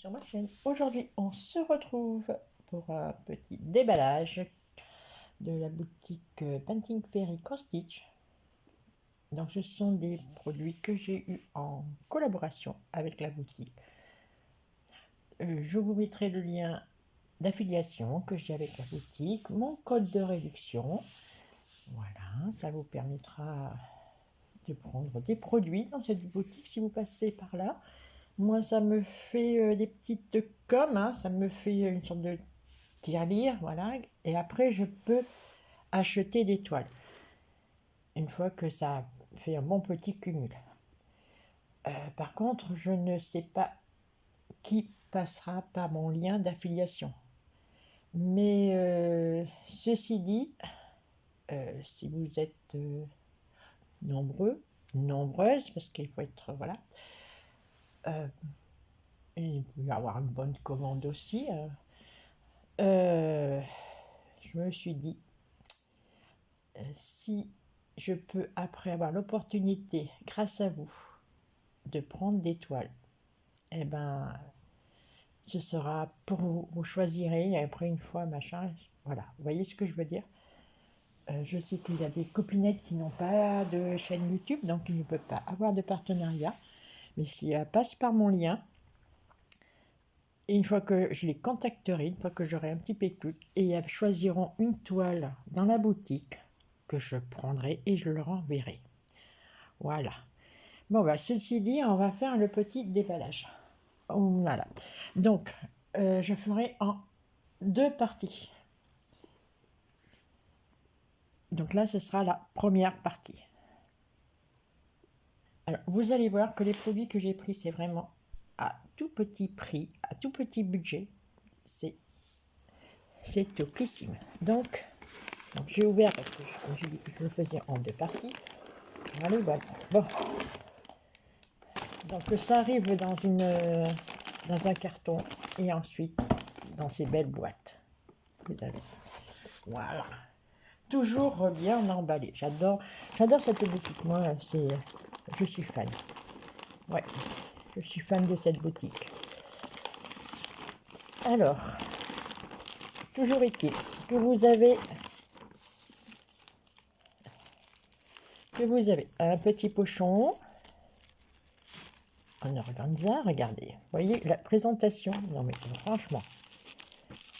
sur ma chaîne. Aujourd'hui, on se retrouve pour un petit déballage de la boutique Painting Fairy Cross Stitch. Donc, ce sont des produits que j'ai eu en collaboration avec la boutique. Je vous mettrai le lien d'affiliation que j'ai avec la boutique, mon code de réduction. Voilà, ça vous permettra de prendre des produits dans cette boutique si vous passez par là. Moi, ça me fait des petites coms, hein, ça me fait une sorte de tirelire, voilà. Et après, je peux acheter des toiles. Une fois que ça fait un bon petit cumul. Par contre, je ne sais pas qui passera par mon lien d'affiliation. Mais ceci dit, si vous êtes nombreux, nombreuses, parce qu'il faut être, voilà, il peut y avoir une bonne commande aussi. Je me suis dit, si je peux, après avoir l'opportunité, grâce à vous, de prendre des toiles, eh ben, ce sera pour vous. Vous choisirez, et après une fois, machin, voilà. Vous voyez ce que je veux dire? Je sais qu'il y a des copinettes qui n'ont pas de chaîne YouTube, donc ils ne peuvent pas avoir de partenariat. Mais si elles passent par mon lien, et une fois que je les contacterai, une fois que j'aurai un petit pécule, et elles choisiront une toile dans la boutique que je prendrai et je leur enverrai. Voilà. Bon, bah, ceci dit, on va faire le petit déballage. Voilà. Donc, je ferai en deux parties. Donc là, ce sera la première partie. Alors, vous allez voir que les produits que j'ai pris, c'est vraiment à tout petit prix, à tout petit budget. C'est toplissime. Donc j'ai ouvert parce que, comme j'ai dit, je le faisais en deux parties. Allez, voilà. Bon. Donc ça arrive dans un carton et ensuite dans ces belles boîtes. Vous avez. Voilà. Toujours bien emballé. J'adore cette boutique. Moi, je suis fan. Ouais, je suis fan de cette boutique. Alors, toujours est-il que vous avez un petit pochon en organza. Regardez, vous voyez la présentation. Non mais franchement,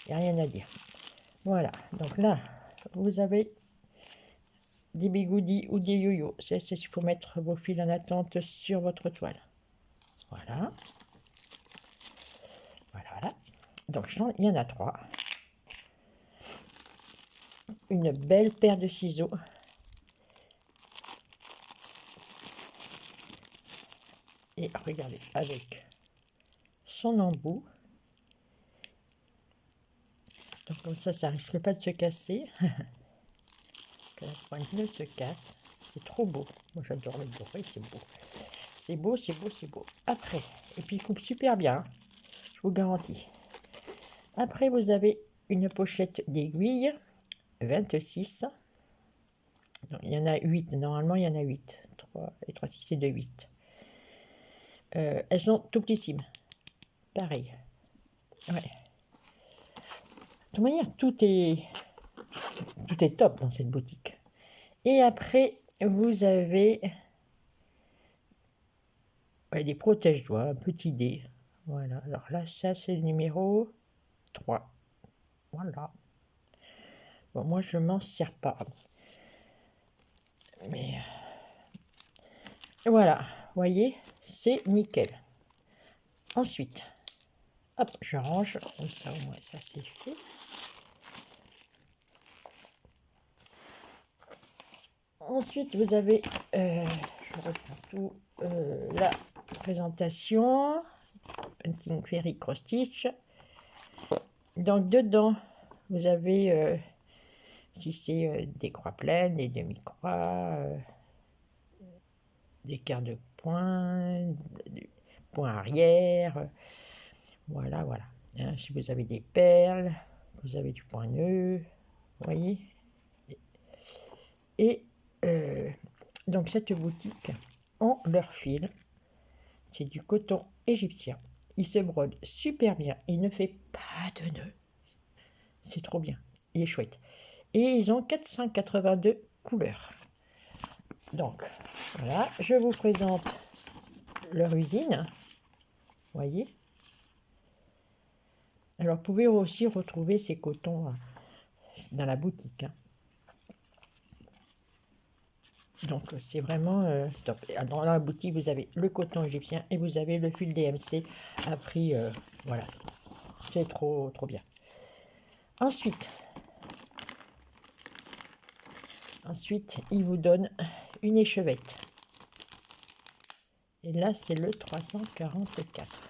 il n'y a rien à dire. Voilà, donc là, vous avez des bigoudis ou des yo-yo. C'est pour mettre vos fils en attente sur votre toile. Voilà. Voilà. Donc, il y en a 3. Une belle paire de ciseaux. Et regardez, avec son embout. Donc, comme ça risque pas de se casser. Que la pointe ne se casse. C'est trop beau. Moi, j'adore le doré, c'est beau. C'est beau, c'est beau, c'est beau. Après, et puis il coupe super bien, hein, je vous garantis. Après, vous avez une pochette d'aiguilles, 26. Non, il y en a 8. Normalement, il y en a 8. 3 et 3, 6 et 2, 8. Elles sont tout petissimes. Pareil. Ouais. De toute manière, tout est top dans cette boutique. Et après, vous avez des protège-doigts, un petit dé. Voilà. Alors là, ça, c'est le numéro 3. Voilà. Bon, moi, je m'en sers pas. Mais voilà, vous voyez, c'est nickel. Ensuite, hop, je range, comme ça au moins ça c'est fait. Ensuite, vous avez, je reprends tout, la présentation, Painting Fairy Cross Stitch. Donc dedans, vous avez, si c'est des croix pleines, des demi-croix, des quarts de point, du point arrière, voilà, voilà. Hein, si vous avez des perles, vous avez du point nœud, vous voyez. Et donc cette boutique ont leur fil, c'est du coton égyptien. Il se brode super bien. Il ne fait pas de nœuds. C'est trop bien. Il est chouette. Et ils ont 482 couleurs. Donc, voilà. Je vous présente leur usine. Voyez. Alors, vous pouvez aussi retrouver ces cotons dans la boutique. Donc, c'est vraiment top. Dans la boutique, vous avez le coton égyptien et vous avez le fil DMC à prix, voilà. C'est trop bien. Ensuite, il vous donne une échevette. Et là, c'est le 344.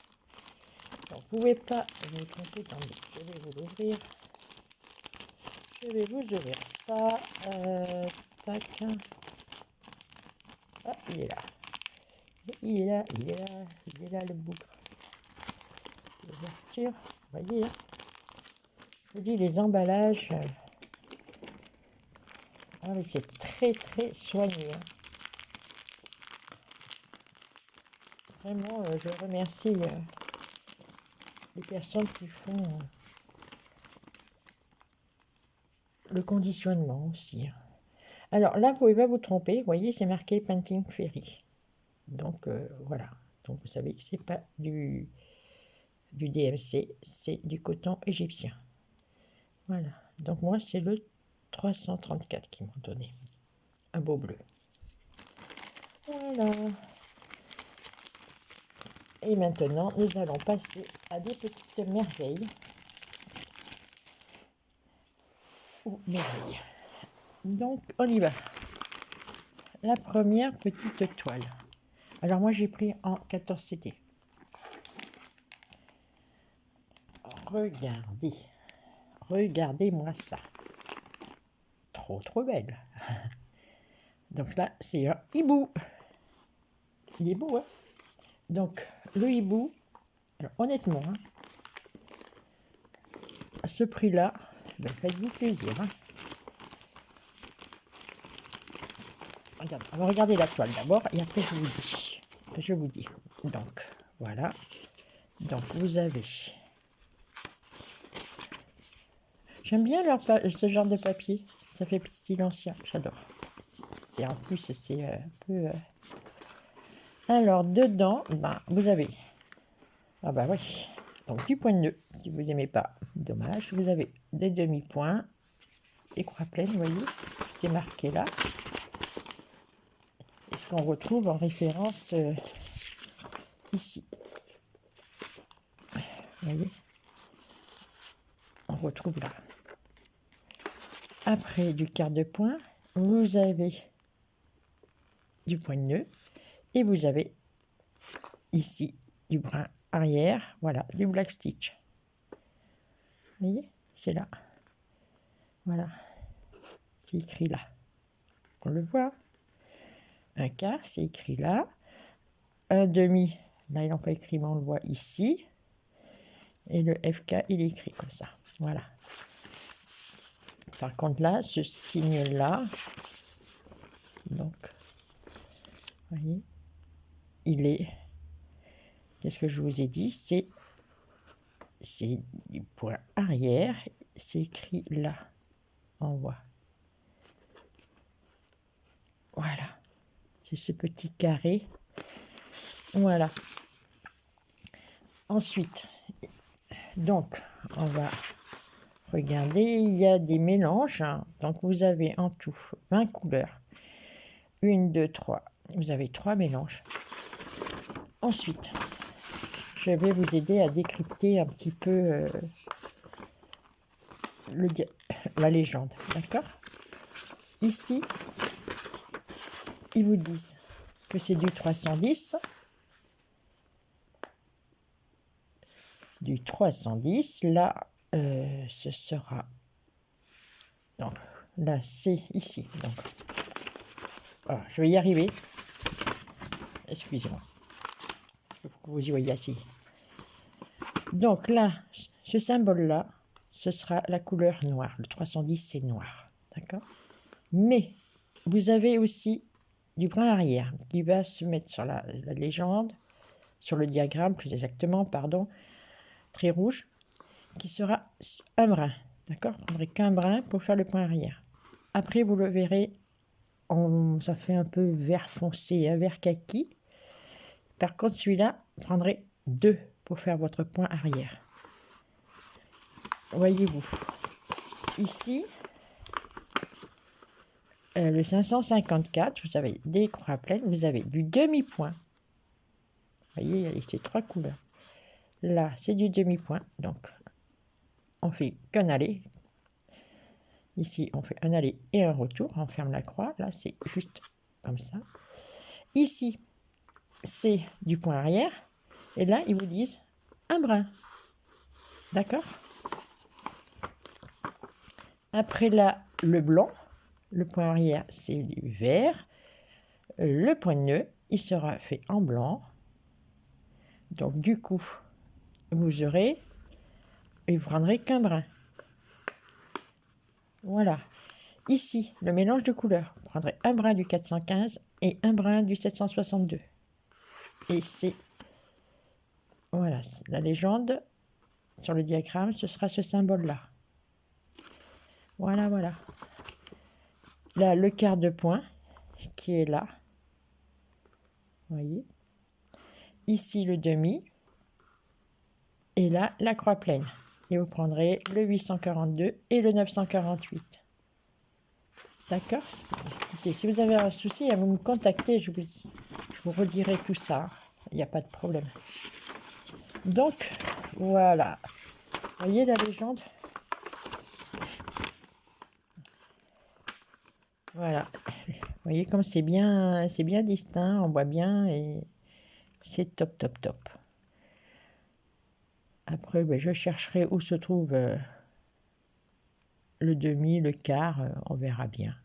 Donc, vous ne pouvez pas vous tromper. Attendez, je vais vous l'ouvrir. Je vais vous ouvrir ça. Tac. Ah, il est là. Il est là le bougre. L'ouverture, vous voyez. Je vous dis, les emballages. Ah oui, c'est très soigné. Vraiment, je remercie les personnes qui font le conditionnement aussi. Alors là, vous ne pouvez pas vous tromper. Vous voyez, c'est marqué Painting Ferry. Donc voilà. Donc vous savez que c'est pas du DMC, c'est du coton égyptien. Voilà. Donc moi, c'est le 334 qu'ils m'ont donné. Un beau bleu. Voilà. Et maintenant, nous allons passer à des petites merveilles. Ou merveilles. Donc, on y va. La première petite toile. Alors moi, j'ai pris en 14 CT. Regardez. Regardez-moi ça. Trop belle. Donc là, c'est un hibou. Il est beau, hein? Donc, le hibou, alors, honnêtement, hein, à ce prix-là, faites-vous plaisir. Hein. On va regarder la toile d'abord et après je vous dis. Donc, voilà. Donc, vous avez... J'aime bien ce genre de papier. Ça fait style ancien. J'adore. En plus, c'est un peu... Alors, dedans, vous avez... Ah bah oui. Donc, du point de nœud, si vous n'aimez pas. Dommage. Vous avez des demi-points. Des croix pleines, vous voyez. C'est marqué là. Et ce qu'on retrouve en référence ici. Vous voyez. On retrouve là. Après du quart de point, vous avez du point de nœud. Et vous avez ici du brin arrière, voilà, du black stitch. Vous voyez, c'est là. Voilà, c'est écrit là. On le voit. Un quart, c'est écrit là. Un demi, là ils n'ont pas écrit, mais on le voit ici. Et le FK, il est écrit comme ça. Voilà. Par contre là, ce signe-là, donc, vous voyez, il est... Qu'est-ce que je vous ai dit? C'est du point arrière. C'est écrit là. On voit. Voilà. C'est ce petit carré. Voilà. Ensuite, donc, on va regarder. Il y a des mélanges. Donc, vous avez en tout 20 couleurs. 1, 2, 3. Vous avez 3 mélanges. Ensuite, je vais vous aider à décrypter un petit peu la légende. D'accord? Ici, ils vous disent que c'est du 310. Du 310. Là, ce sera... Donc, là, c'est ici. Donc, voilà, je vais y arriver. Excusez-moi. Vous y voyez ici. Donc là, ce symbole-là, ce sera la couleur noire. Le 310, c'est noir. D'accord? Mais vous avez aussi du brin arrière qui va se mettre sur la légende. sur le diagramme, plus exactement, pardon, trait rouge, qui sera un brin. D'accord? Vous prendrez qu'un brin pour faire le point arrière. Après, vous le verrez, ça fait un peu vert foncé, un vert kaki. Par contre, celui-là, vous prendrez 2 pour faire votre point arrière. Voyez-vous, ici, le 554, vous avez des croix pleines, vous avez du demi-point. Vous voyez, il y a ces 3 couleurs. Là, c'est du demi-point, donc on fait qu'un aller. Ici, on fait un aller et un retour, on ferme la croix. Là, c'est juste comme ça. Ici, c'est du point arrière. Et là, ils vous disent un brin. D'accord? Après là, le blanc, le point arrière, c'est du vert. Le point de nœud, il sera fait en blanc. Donc, du coup, vous aurez, et vous prendrez qu'un brin. Voilà. Ici, le mélange de couleurs. Vous prendrez un brin du 415 et un brin du 762. Et c'est, voilà, la légende sur le diagramme, ce sera ce symbole-là. Voilà, voilà. Là, le quart de point qui est là. Vous voyez. Ici, le demi. Et là, la croix pleine. Et vous prendrez le 842 et le 948. D'accord? Écoutez, si vous avez un souci, vous me contactez, je vous redirai tout ça. Il n'y a pas de problème. Donc, voilà. Vous voyez la légende? Voilà. Vous voyez comme c'est bien distinct, on voit bien et c'est top, top, top. Après, je chercherai où se trouve le demi, le quart, on verra bien.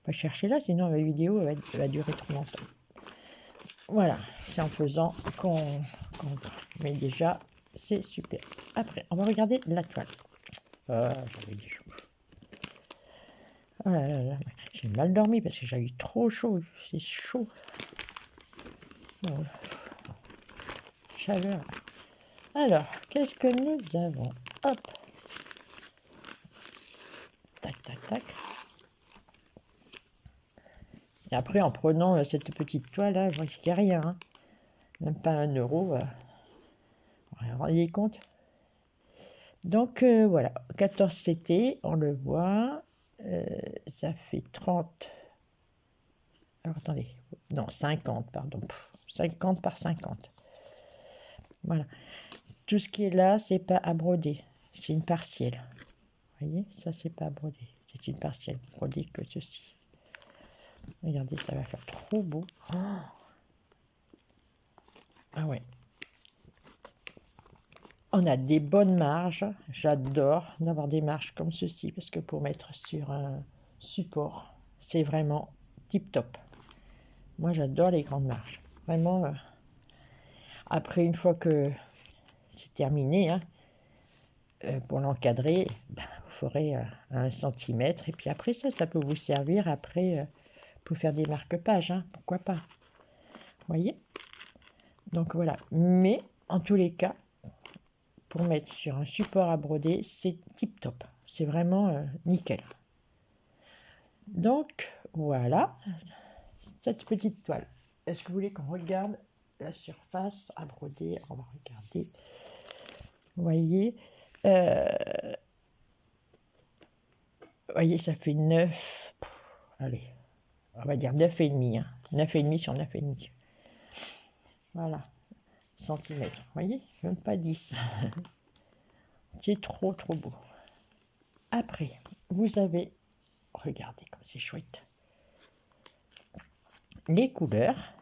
Pas chercher là, sinon la vidéo va durer trop longtemps. Voilà, c'est en faisant qu'on mais déjà, c'est super. Après, on va regarder la toile. J'avais dit chaud. Oh là là là, j'ai mal dormi parce que j'ai eu trop chaud. C'est chaud. Chaleur. Alors, qu'est-ce que nous avons? Hop. Tac, tac, tac. Et après, en prenant cette petite toile là, je risquais rien. Hein. Même pas 1 euro. Vous vous rendez compte? Donc, voilà. 14 CT, on le voit. Ça fait 30. Alors, attendez. Non, 50, pardon. 50 par 50. Voilà. Tout ce qui est là, c'est pas à broder. C'est une partielle. Vous voyez, ça, c'est pas à broder. C'est une partielle. Broder que ceci. Regardez, ça va faire trop beau. Oh, ah ouais. On a des bonnes marges. J'adore d'avoir des marges comme ceci parce que pour mettre sur un support, c'est vraiment tip top. Moi, j'adore les grandes marges. Vraiment. Après, une fois que c'est terminé, hein, pour l'encadrer, vous ferez 1 centimètre. Et puis après, ça peut vous servir après pour faire des marque-pages. Hein, pourquoi pas. Vous voyez? Donc voilà. Mais en tous les cas, pour mettre sur un support à broder, c'est tip top. C'est vraiment nickel. Donc voilà cette petite toile. Est-ce que vous voulez qu'on regarde la surface à broder? On va regarder. Vous voyez, ça fait 9. Allez, on va dire 9,5. Hein. 9,5 sur 9,5. Voilà. Centimètres. Vous voyez, même pas 10. C'est trop, trop beau. Après, vous avez, regardez comme c'est chouette, les couleurs.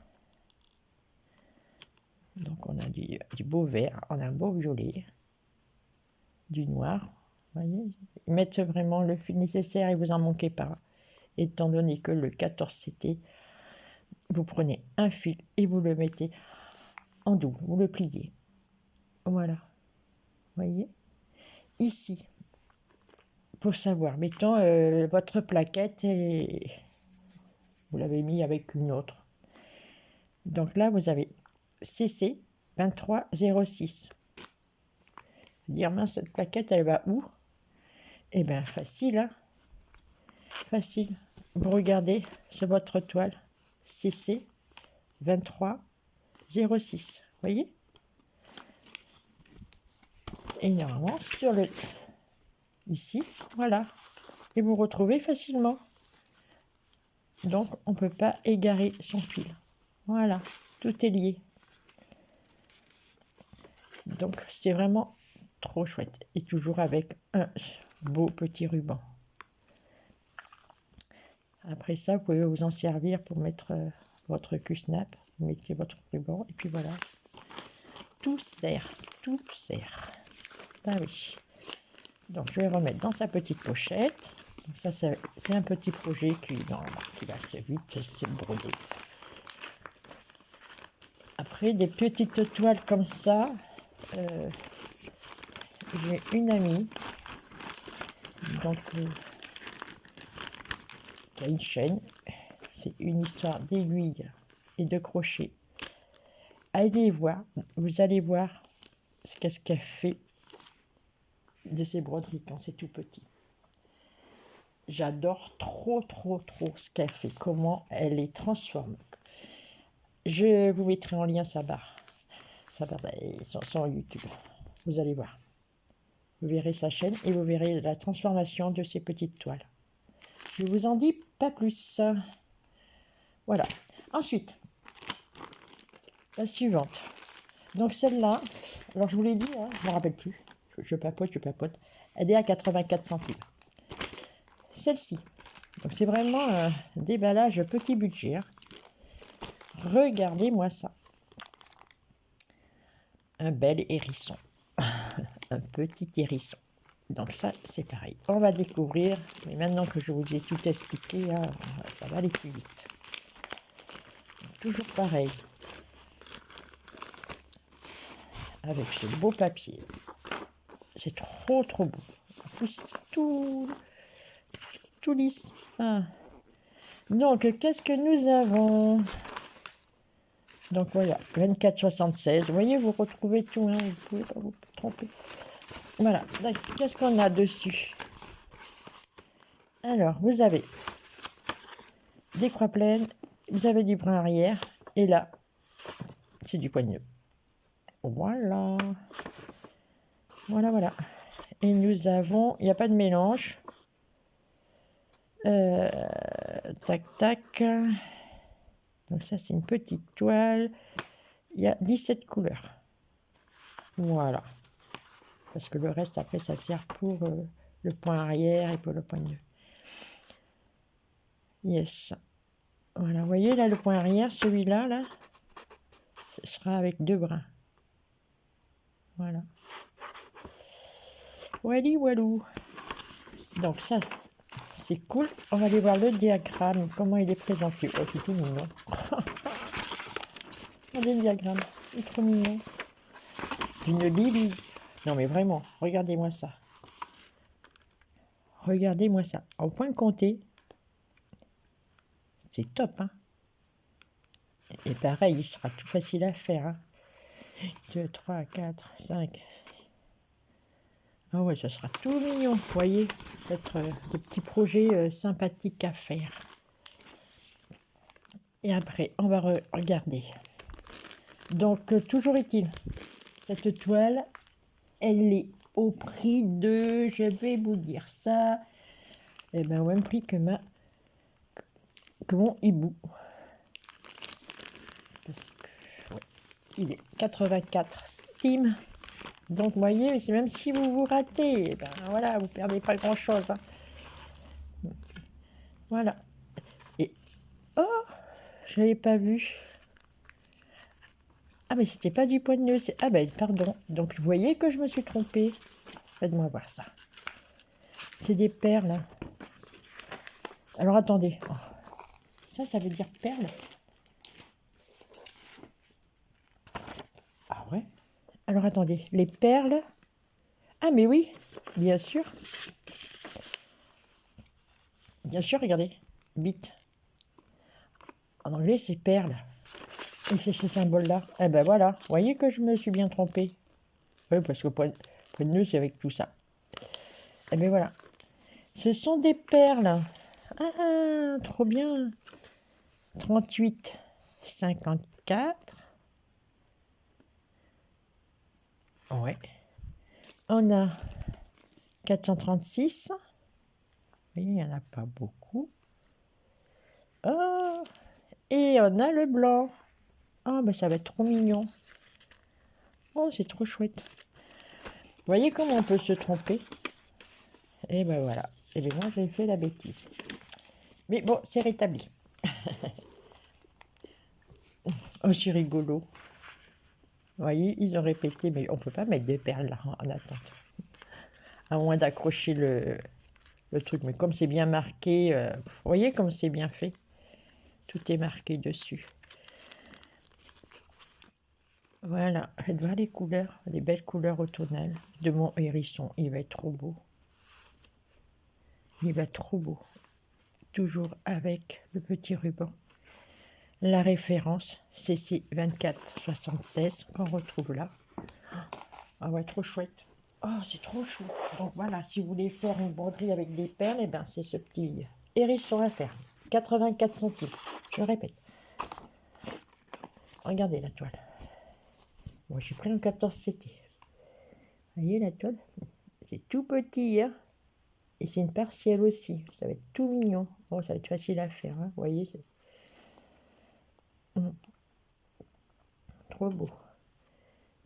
Donc, on a du beau vert, on a un beau violet, du noir. Vous voyez, mettre vraiment le fil nécessaire et vous en manquez pas. Étant donné que le 14 CT, vous prenez un fil et vous le mettez en doux, vous le pliez. Voilà. Vous voyez? Ici, pour savoir, mettons votre plaquette et vous l'avez mis avec une autre. Donc là, vous avez CC 2306. Dire, mince, cette plaquette, elle va où? Eh bien, facile, hein? Facile. Vous regardez sur votre toile, CC 2306. Voyez? Et normalement, sur le... Ici, voilà. Et vous retrouvez facilement. Donc, on ne peut pas égarer son fil. Voilà, tout est lié. Donc, c'est vraiment trop chouette. Et toujours avec un beau petit ruban. Après ça, vous pouvez vous en servir pour mettre votre cul-snap. Vous mettez votre ruban et puis voilà. Tout sert, tout sert. Ah oui. Donc, je vais remettre dans sa petite pochette. Donc ça, c'est un petit projet qui va assez vite, c'est brodé. Après, des petites toiles comme ça, j'ai une amie donc, qui a une chaîne. C'est une histoire d'aiguilles et de crochets. Allez voir, vous allez voir ce qu'elle fait de ces broderies quand c'est tout petit. J'adore trop ce qu'elle fait, comment elle les transforme. Je vous mettrai en lien sa barre sur YouTube. Vous allez voir. Vous verrez sa chaîne et vous verrez la transformation de ces petites toiles. Je vous en dis pas plus. Voilà. Ensuite, la suivante. Donc celle-là, alors je vous l'ai dit, hein, je ne me rappelle plus. Je papote. Elle est à 84 centimes. Celle-ci. Donc c'est vraiment un déballage petit budget. Hein. Regardez-moi ça. Un bel hérisson. Un petit hérisson. Donc ça, c'est pareil. On va découvrir. Mais maintenant que je vous ai tout expliqué, hein, ça va aller plus vite. Donc, toujours pareil. Avec ce beau papier. C'est trop beau. En plus, tout lisse. Ah. Donc, qu'est-ce que nous avons? Donc voilà, 24,76. Vous voyez, vous retrouvez tout, hein, vous ne pouvez pas vous tromper. Voilà, qu'est-ce qu'on a dessus? Alors, vous avez des croix pleines, vous avez du brin arrière, et là, c'est du poigneux. Voilà. Voilà. Et nous avons, il n'y a pas de mélange. Tac. Donc ça, c'est une petite toile. Il y a 17 couleurs. Voilà. Parce que le reste, après, ça sert pour le point arrière et pour le poigneux. Yes. Voilà, vous voyez, là, le point arrière, celui-là, là, ce sera avec 2 brins. Voilà. Walou. Donc ça, c'est cool. On va aller voir le diagramme, comment il est présenté. Oh, c'est tout mignon. Regardez le diagramme, il est trop mignon. Une Lily. Non mais vraiment, regardez-moi ça. Regardez-moi ça. En point de compter, c'est top, hein. Et pareil, il sera tout facile à faire, hein. 2, 3, 4, 5. Ah ouais, ça sera tout mignon, vous voyez. Peut-être des petits projets sympathiques à faire. Et après, on va regarder. Donc, toujours est-il, cette toile, elle est au prix de, je vais vous dire ça, eh ben, au même prix que mon hibou. Parce que, ouais, il est 84 Steam. Donc, vous voyez, même si vous ratez, eh ben, voilà, vous perdez pas grand-chose. Hein. Voilà. Et, oh, je l'avais pas vu. Ah, mais c'était pas du poigneux. Ah, ben, pardon. Donc, vous voyez que je me suis trompée. Faites-moi voir ça. C'est des perles. Alors, attendez. Oh. Ça veut dire perles. Ah ouais. Alors, attendez. Les perles. Ah, mais oui, bien sûr. Bien sûr, regardez. Bit. En anglais, c'est perles. Et c'est ce symbole-là. Eh ben voilà, vous voyez que je me suis bien trompée. Oui, parce que point de nœud, c'est avec tout ça. Eh ben voilà. Ce sont des perles. Ah, trop bien. 38, 54. Ouais. On a 436. Oui, il n'y en a pas beaucoup. Oh, et on a le blanc. Ah, ben ça va être trop mignon. Oh, c'est trop chouette. Vous voyez comment on peut se tromper? Et ben voilà. Et bien moi, j'ai fait la bêtise. Mais bon, c'est rétabli. Oh, c'est rigolo. Vous voyez, ils ont répété, mais on peut pas mettre des perles là en attente. À moins d'accrocher le truc. Mais comme c'est bien marqué, vous voyez comme c'est bien fait. Tout est marqué dessus. Voilà, faites voir les couleurs, les belles couleurs automnales de mon hérisson. Il va être trop beau. Il va être trop beau. Toujours avec le petit ruban. La référence, CC 2476 qu'on retrouve là. Ah ouais, trop chouette. Oh, c'est trop chou. Donc voilà, si vous voulez faire une broderie avec des perles, et ben c'est ce petit hérisson à faire. 84 centimes. Je répète. Regardez la toile. Moi, j'ai pris un 14 CT. Vous voyez la toile? C'est tout petit, hein? Et c'est une partielle aussi. Ça va être tout mignon. Oh, ça va être facile à faire, hein? Vous voyez? Trop beau.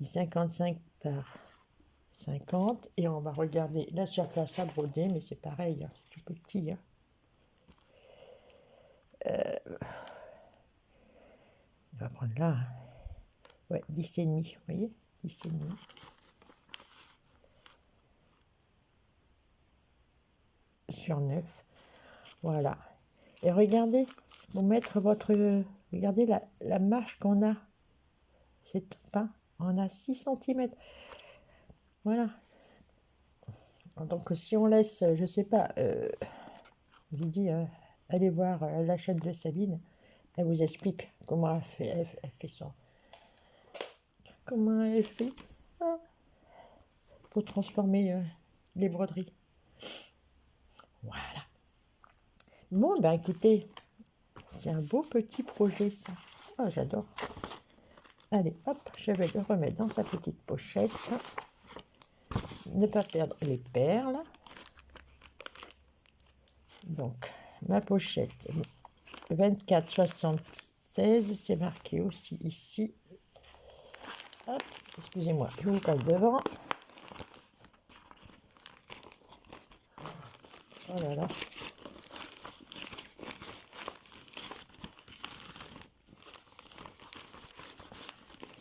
55 par 50. Et on va regarder la surface à broder, mais c'est pareil, hein, c'est tout petit. Hein. On va prendre là. Hein. Ouais, 10,5, vous voyez? 10,5. Sur 9. Voilà. Et regardez, vous mettre votre... Regardez la marge qu'on a. C'est top, hein. On a 6 cm. Voilà. Donc si on laisse, je sais pas, je vous dis, allez voir la chaîne de Sabine, elle vous explique comment elle fait ça. Comment elle fait hein, pour transformer les broderies. Voilà. Bon, ben écoutez, c'est un beau petit projet ça. Oh, j'adore. Allez, hop, je vais le remettre dans sa petite pochette. Ne pas perdre les perles. Donc, ma pochette 24,76, c'est marqué aussi ici. Hop, excusez-moi, je vous passe devant. Oh là là.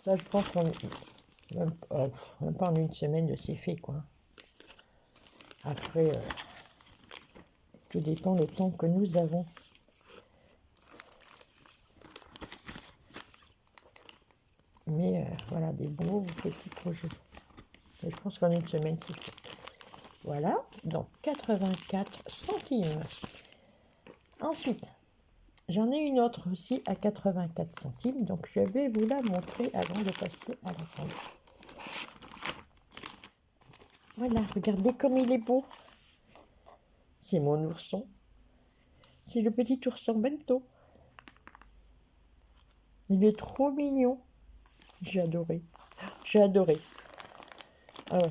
Ça, je pense qu'on même pas en une semaine, c'est fait, quoi. Après, tout dépend le temps que nous avons. Mais voilà, des beaux petits projets. Et je pense qu'en une semaine, c'est fait. Voilà, donc 84 centimes. Ensuite, j'en ai une autre aussi à 84 centimes. Donc, je vais vous la montrer avant de passer à la fin. Voilà, regardez comme il est beau. C'est mon ourson. C'est le petit ourson Bento. Il est trop mignon. J'ai adoré. J'ai adoré. Ah ouais.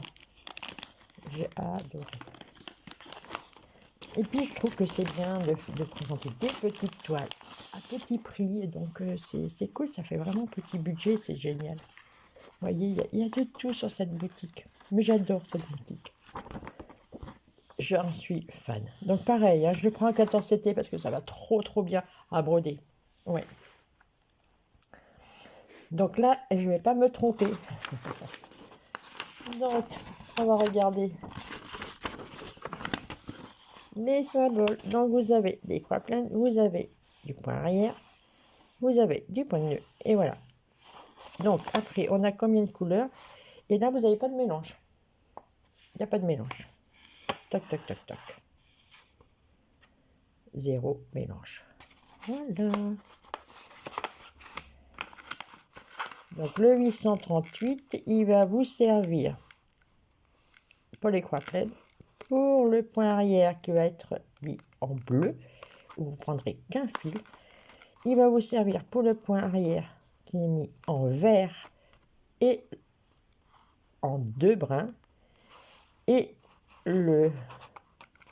J'ai adoré. Et puis, je trouve que c'est bien de présenter des petites toiles à petit prix. Donc, c'est cool. Ça fait vraiment petit budget. C'est génial. Vous voyez, il y a de tout sur cette boutique. Mais j'adore cette boutique. J'en suis fan. Donc, pareil, hein, je le prends à 14 CT parce que ça va trop bien à broder. Ouais. Donc là, je ne vais pas me tromper. Donc, on va regarder les symboles. Donc, vous avez des croix pleines, vous avez du point arrière, vous avez du point de nœud. Et voilà. Donc, après, on a combien de couleurs? Et là, vous n'avez pas de mélange. Il n'y a pas de mélange. Tac, tac, tac, tac. Zéro mélange. Voilà. Donc le 838, il va vous servir pour les croiselettes, pour le point arrière qui va être mis en bleu, où vous prendrez qu'un fil. Il va vous servir pour le point arrière qui est mis en vert et en 2 brins, et le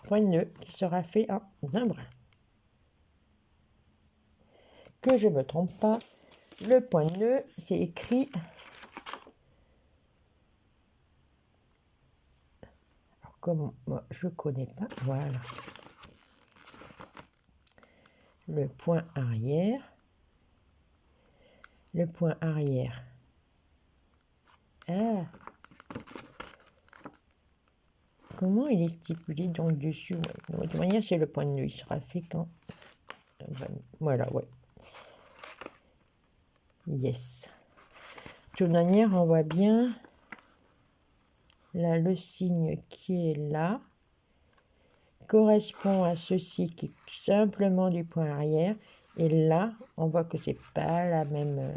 point de nœud qui sera fait en un brin. Que je ne me trompe pas, le point de nœud, c'est écrit... Alors, comme moi, je ne connais pas, voilà. Le point arrière. Le point arrière. Ah. Comment il est stipulé donc dessus? Ouais. De toute manière, c'est le point de nœud. Il sera fait quand... Voilà, ouais. Yes. De toute manière, on voit bien là le signe qui est là correspond à ceci qui est simplement du point arrière, et là on voit que c'est pas la même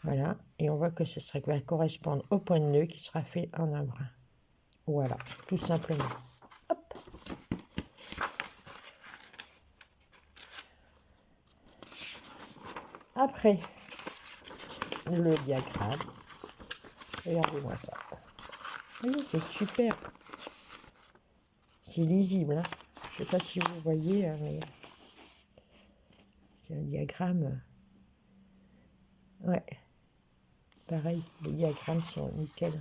voilà, et on voit que ce va correspondre au point de nœud qui sera fait en un brin. Voilà, tout simplement. Hop. Après le diagramme, regardez-moi ça. Oui, c'est super. C'est lisible, hein. Je sais pas si vous voyez, mais c'est un diagramme. Ouais. Pareil, les diagrammes sont nickel.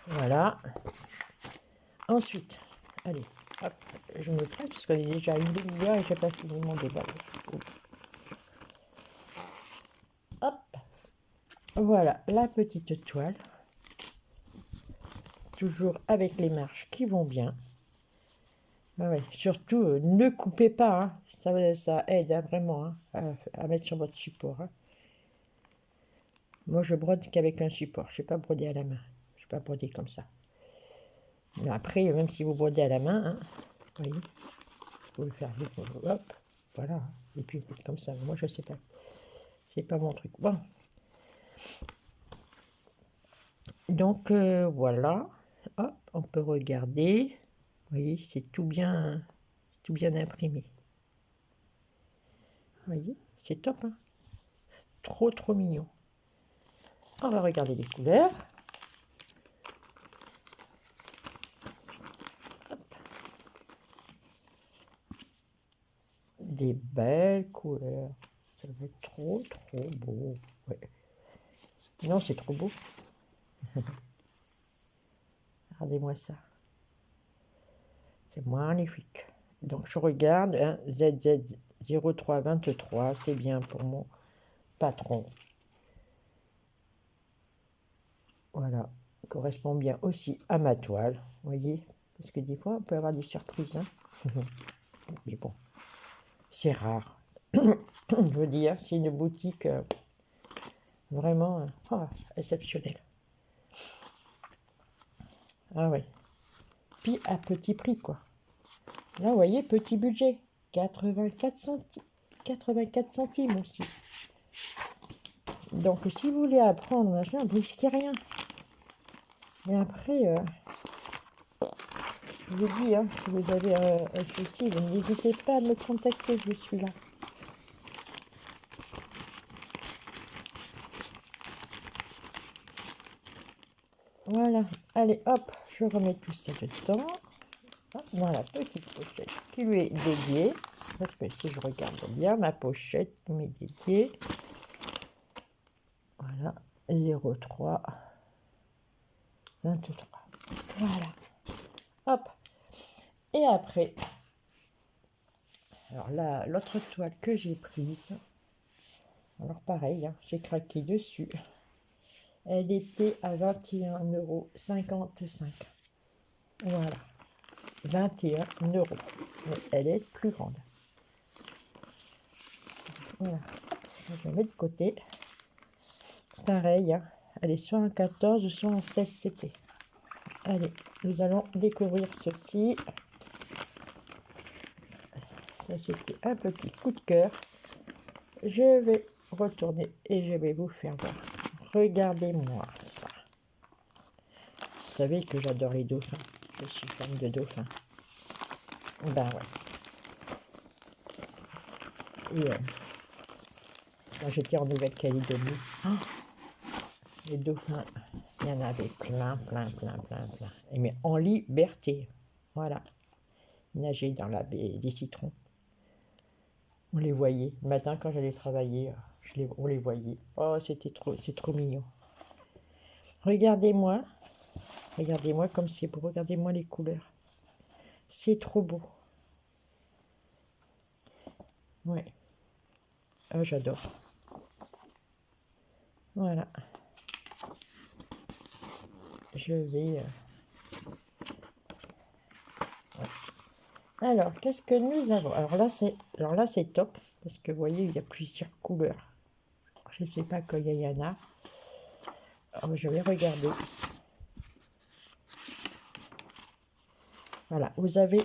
Voilà. Ensuite, allez, hop, je me prends parce qu'elle est déjà une demi-heure et j'ai pas fini mon déballage. Hop. Voilà la petite toile. Toujours avec les marches qui vont bien. Ah ouais, surtout, ne coupez pas, hein. Ça aide, hein, vraiment, hein, à mettre sur votre support. Hein. Moi, je brode qu'avec un support. Je ne sais pas broder à la main. Je ne sais pas broder comme ça. Mais après, même si vous brodez à la main, hein, vous voyez, vous le faire hop, voilà. Et puis, vous faites comme ça. Moi, je ne sais pas. C'est pas mon truc. Bon. Donc, voilà. Hop, on peut regarder. Vous voyez, c'est tout bien imprimé. Vous voyez, c'est top, hein. Trop, trop mignon. On va regarder les couleurs. Hop. Des belles couleurs. Ça va être trop, trop beau. Ouais. Non, c'est trop beau. Regardez-moi ça. C'est magnifique. Donc, je regarde, hein, ZZ0323, c'est bien pour mon patron. Voilà, correspond bien aussi à ma toile, vous voyez, parce que des fois, on peut avoir des surprises. Hein. Mais bon, c'est rare. Je veux dire, c'est une boutique vraiment exceptionnelle. Ah ouais. Puis à petit prix, quoi. Là, vous voyez, petit budget. 84 centimes aussi. Donc, si vous voulez apprendre, machin, ne risquez rien. Et après, je vous dis, hein, si vous avez un souci, vous n'hésitez pas à me contacter, je suis là. Voilà, allez, hop, je remets tout ça dedans. Dans la petite pochette qui lui est dédiée. Parce que si je regarde bien, ma pochette qui m'est dédiée. Voilà, 03 23. Voilà. Hop. Et après, alors là, l'autre toile que j'ai prise, alors pareil, hein, j'ai craqué dessus. Elle était à 21,55 €. Voilà. 21 €. Mais elle est plus grande. Voilà. Je la mets de côté. Pareil, hein. Elle est soit en 14, soit en 16 CT. Allez, nous allons découvrir ceci. Ça, c'était un petit coup de cœur. je vais retourner et je vais vous faire voir. Regardez-moi ça. Vous savez que j'adore les dauphins. Je suis fan de dauphins. Ben ouais. Et, quand j'étais en Nouvelle-Calédonie, les dauphins, il y en avait plein. Et mais en liberté. Voilà. Ils nageaient dans la baie des Citrons. On les voyait. Le matin, quand j'allais travailler, on les voyait. Oh, c'est trop mignon. Regardez-moi. Regardez-moi comme c'est beau. Regardez-moi les couleurs. C'est trop beau. Ouais. Oh, j'adore. Voilà. Je vais... ouais. Alors, qu'est-ce que nous avons? Alors là, c'est top. Parce que vous voyez, il y a plusieurs couleurs. Je ne sais pas combien il y en a. Alors, je vais regarder. Voilà, vous avez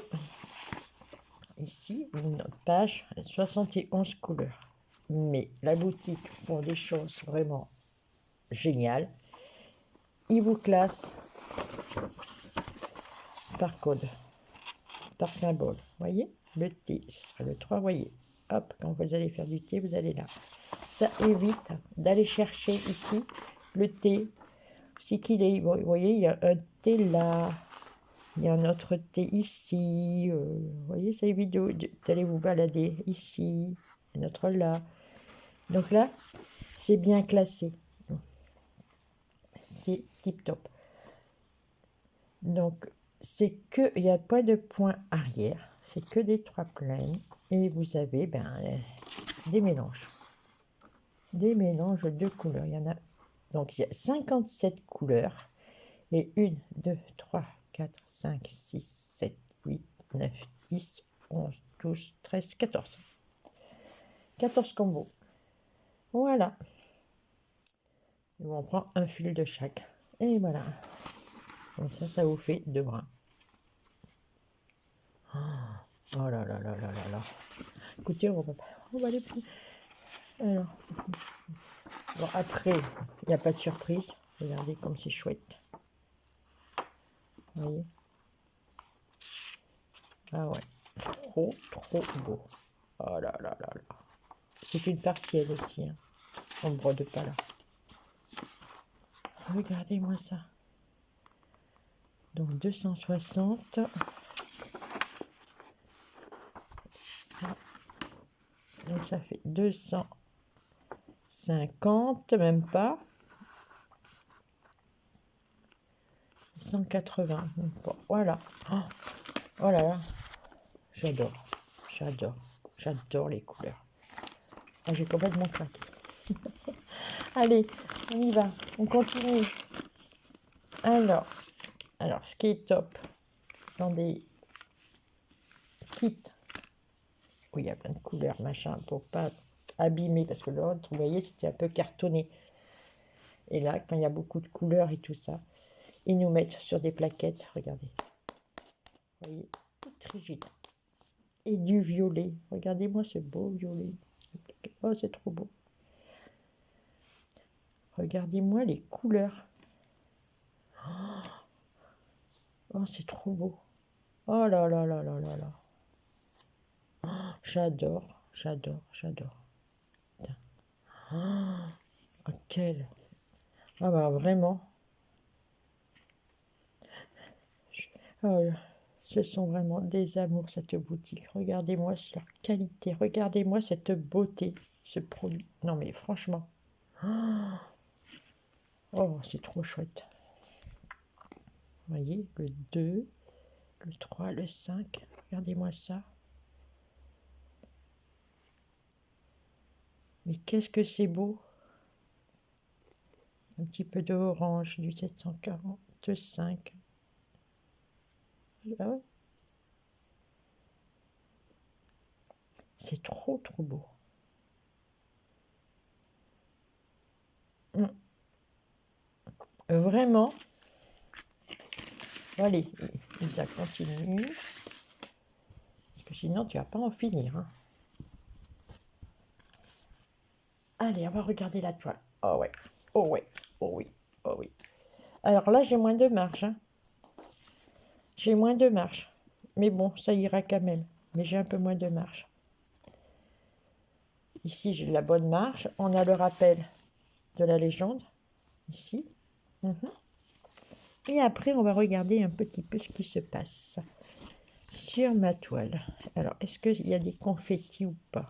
ici une page 71 couleurs. Mais la boutique font des choses vraiment géniales. Ils vous classent par code, par symbole. Vous voyez, le T, ce sera le 3. Vous voyez, hop, quand vous allez faire du thé, vous allez là. Ça évite d'aller chercher ici le thé. C'est qu'il est, vous voyez, il y a un thé là. Il y a un autre thé ici. Vous voyez, ça évite d'aller vous balader ici. Un autre là. Donc là, c'est bien classé. C'est tip top. Donc, c'est que, il n'y a pas de point arrière. C'est que des 3 plaines. Et vous avez des mélanges. Des mélanges de couleurs. Il y en a. Donc, il y a 57 couleurs. Et 1, 2, 3, 4, 5, 6, 7, 8, 9, 10, 11, 12, 13, 14. 14 combos. Voilà. Et on prend un fil de chaque. Et voilà. Comme ça vous fait 2 brins. Oh là là là là là là. Écoutez, on va aller plus. Alors. Bon, après, il n'y a pas de surprise. Regardez comme c'est chouette. Vous voyez? Ah ouais. Trop beau. Oh là là là là. C'est une partielle aussi. Hein. On ne brode pas là. Regardez-moi ça. Donc 260. Ça. Donc ça fait 250, même pas. 180. Bon, voilà. Oh là là. J'adore. J'adore les couleurs. Ah, j'ai complètement craqué. Allez, on y va. On continue. Alors, ce qui est top dans des kits où il y a plein de couleurs, machin, pour pas abîmer, parce que l'autre, vous voyez, c'était un peu cartonné. Et là, quand il y a beaucoup de couleurs et tout ça, ils nous mettent sur des plaquettes, regardez. Vous voyez, tout rigide. Et du violet. Regardez-moi ce beau violet. Oh, c'est trop beau. Regardez-moi les couleurs. Oh, c'est trop beau. Oh là là là là là là. Oh, j'adore. Oh, quel. Ah bah vraiment. Oh, ce sont vraiment des amours, cette boutique. Regardez-moi leur qualité. Regardez-moi cette beauté, ce produit. Non mais franchement. Oh, c'est trop chouette. Vous voyez, le 2, le 3, le 5. Regardez-moi ça. Mais qu'est-ce que c'est beau. Un petit peu d'orange, du 745. Ah ouais. C'est trop beau. Vraiment. Allez, ça continue. Parce que sinon, tu vas pas en finir. Hein. Allez, on va regarder la toile. Oh ouais, oh ouais, oh oui, oh oui. Alors là, j'ai moins de marge. Hein. J'ai moins de marge. Mais bon, ça ira quand même. Mais j'ai un peu moins de marge. Ici, j'ai la bonne marge. On a le rappel de la légende. Ici. Et après, on va regarder un petit peu ce qui se passe sur ma toile. Alors, est-ce qu'il y a des confettis ou pas?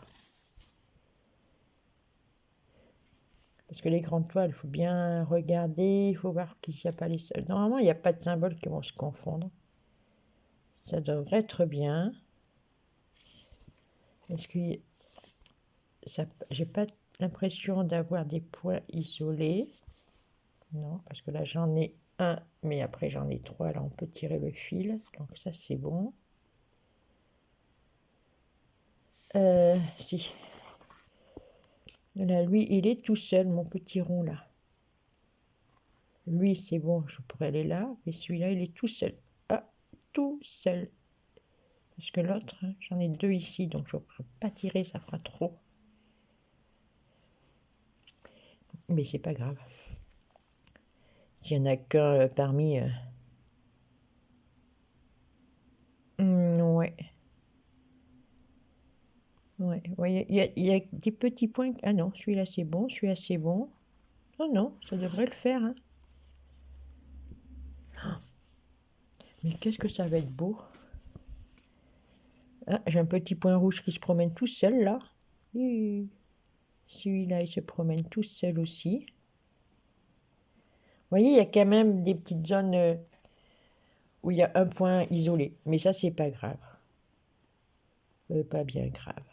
Parce que les grandes toiles, il faut bien regarder, il faut voir qu'il n'y a pas les seuls. Normalement, il n'y a pas de symboles qui vont se confondre. Ça devrait être bien. Est-ce que j'ai pas l'impression d'avoir des points isolés? Non, parce que là, j'en ai un, mais après, j'en ai trois. Là, on peut tirer le fil. Donc ça, c'est bon. Si. Là, lui, il est tout seul, mon petit rond, là. Lui, c'est bon, je pourrais aller là. Mais celui-là, il est tout seul. Ah, tout seul. Parce que l'autre, j'en ai deux ici, donc je ne pourrais pas tirer, ça fera trop. Mais c'est pas grave. S'il n'y en a qu'un parmi... ouais. Ouais, ouais, il y a des petits points. Ah non, celui-là c'est bon, celui-là c'est bon. Oh non, ça devrait le faire. Hein. Mais qu'est-ce que ça va être beau. Ah, j'ai un petit point rouge qui se promène tout seul là. Et celui-là il se promène tout seul aussi. Vous voyez, il y a quand même des petites zones où il y a un point isolé. Mais ça, c'est pas grave. Pas bien grave.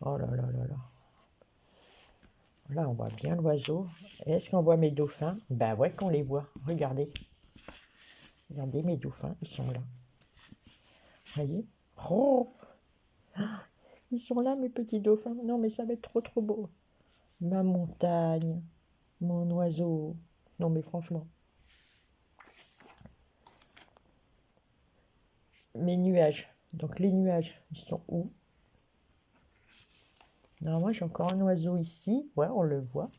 Oh là là là là. Là, on voit bien l'oiseau. Est-ce qu'on voit mes dauphins? Ben ouais qu'on les voit. Regardez. Regardez mes dauphins, ils sont là. Voyez? Oh! Ils sont là, mes petits dauphins. Non, mais ça va être trop trop beau. Ma montagne, mon oiseau. Non, mais franchement. Mes nuages. Donc les nuages, ils sont où? Normalement, j'ai encore un oiseau ici. Ouais, on le voit.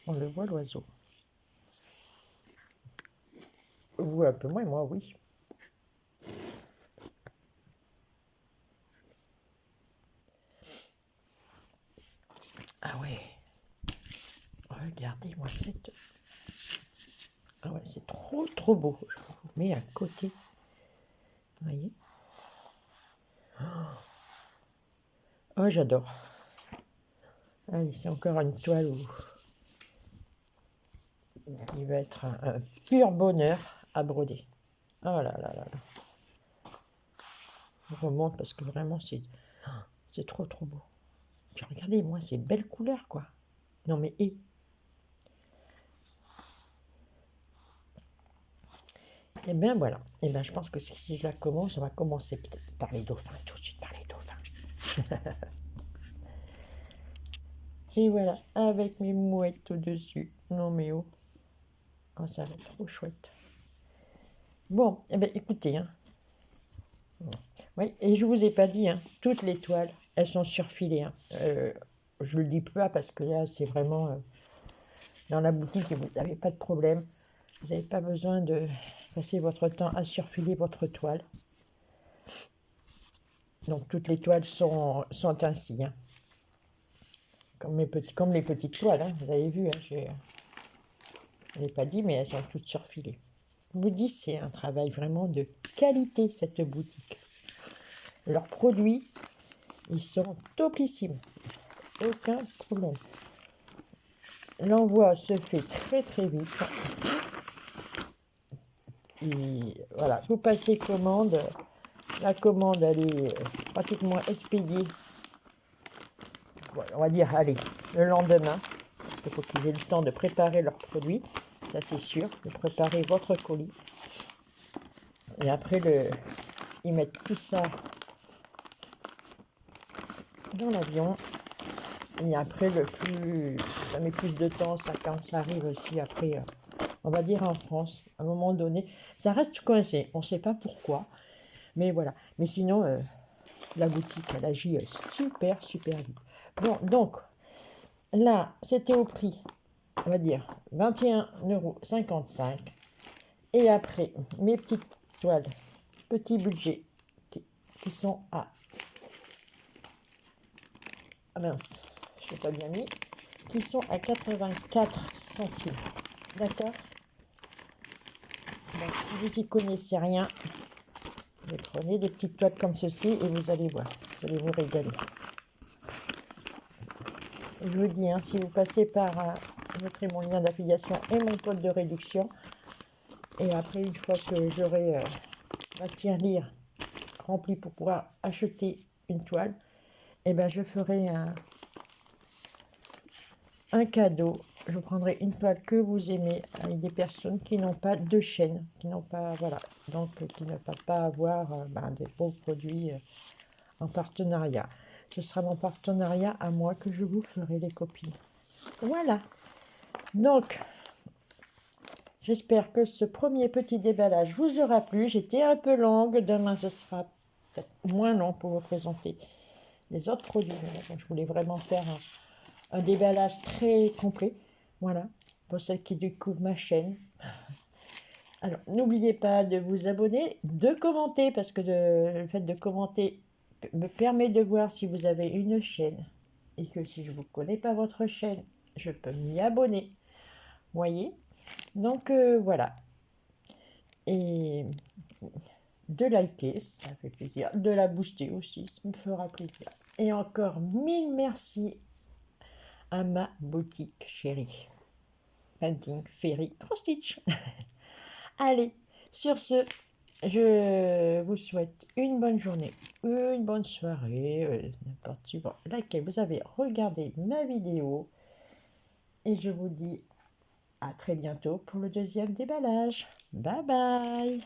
On le voit, l'oiseau. Vous un peu moins, moi, oui. Ah ouais. Regardez-moi cette... Ah ouais, c'est trop trop beau. Je vous mets à côté. Vous voyez? Oh, j'adore. Allez, c'est encore une toile où il va être un pur bonheur à broder. Oh là là là là. Je remonte parce que vraiment, c'est trop trop beau. Puis regardez, moi, c'est belle couleur, quoi. Non, mais Et bien voilà. Et bien je pense que si je la commence, on va commencer peut-être par les dauphins, tout de suite par les dauphins. Et voilà, avec mes mouettes au-dessus. Non mais oh. Oh, ça va être trop chouette. Bon, eh bien écoutez, hein. Oui, et je vous ai pas dit, hein, toutes les toiles, elles sont surfilées. Hein. Je le dis pas parce que là, c'est vraiment dans la boutique et vous n'avez pas de problème. Vous n'avez pas besoin de passer votre temps à surfiler votre toile. Donc toutes les toiles sont ainsi. Hein. Comme les petites toiles, hein, vous avez vu, hein, je ne l'ai pas dit, mais elles sont toutes surfilées. Je vous dis, c'est un travail vraiment de qualité, cette boutique. Leurs produits, ils sont toplissimes. Aucun problème. L'envoi se fait très très vite. Et voilà, vous passez commande. La commande, elle est pratiquement expédiée. Voilà, on va dire, allez, le lendemain. Parce qu'il faut qu'ils aient le temps de préparer leurs produits. Ça, c'est sûr. De préparer votre colis. Et après, ils mettent tout ça dans l'avion. Et après, ça met plus de temps, ça, quand ça arrive aussi après, on va dire en France, à un moment donné, ça reste coincé. On ne sait pas pourquoi. Mais voilà. Mais sinon, la boutique, elle agit super vite. Bon, donc, là, c'était au prix, on va dire, 21,55 €. Et après, mes petites toiles, petit budget, qui sont à... Ah mince, je n'ai pas bien mis. Qui sont à 84 centimes. D'accord? Donc, si vous n'y connaissez rien, vous prenez des petites toiles comme ceci et vous allez voir, vous allez vous régaler. Je vous dis, hein, si vous passez par, je mettrai mon lien d'affiliation et mon code de réduction. Et après, une fois que j'aurai ma tirelire remplie pour pouvoir acheter une toile, et ben je ferai un cadeau. Je prendrai une toile que vous aimez avec des personnes qui n'ont pas de chaîne, qui n'ont pas, voilà, donc qui ne peuvent pas avoir des beaux produits en partenariat. Ce sera mon partenariat à moi que je vous ferai, les copines. Voilà. Donc, j'espère que ce premier petit déballage vous aura plu. J'étais un peu longue. Demain, ce sera peut-être moins long pour vous présenter les autres produits. Donc, je voulais vraiment faire un déballage très complet. Voilà, pour celles qui découvrent ma chaîne. Alors, n'oubliez pas de vous abonner, de commenter, parce que le fait de commenter me permet de voir si vous avez une chaîne. Et que si je ne vous connais pas votre chaîne, je peux m'y abonner. Voyez? Donc, voilà. Et de liker, ça fait plaisir. De la booster aussi, ça me fera plaisir. Et encore 1000 merci à ma boutique chérie. Painting Fairy Cross Stitch. Allez, sur ce, je vous souhaite une bonne journée, une bonne soirée, n'importe suivant laquelle vous avez regardé ma vidéo. Et je vous dis à très bientôt pour le deuxième déballage. Bye bye!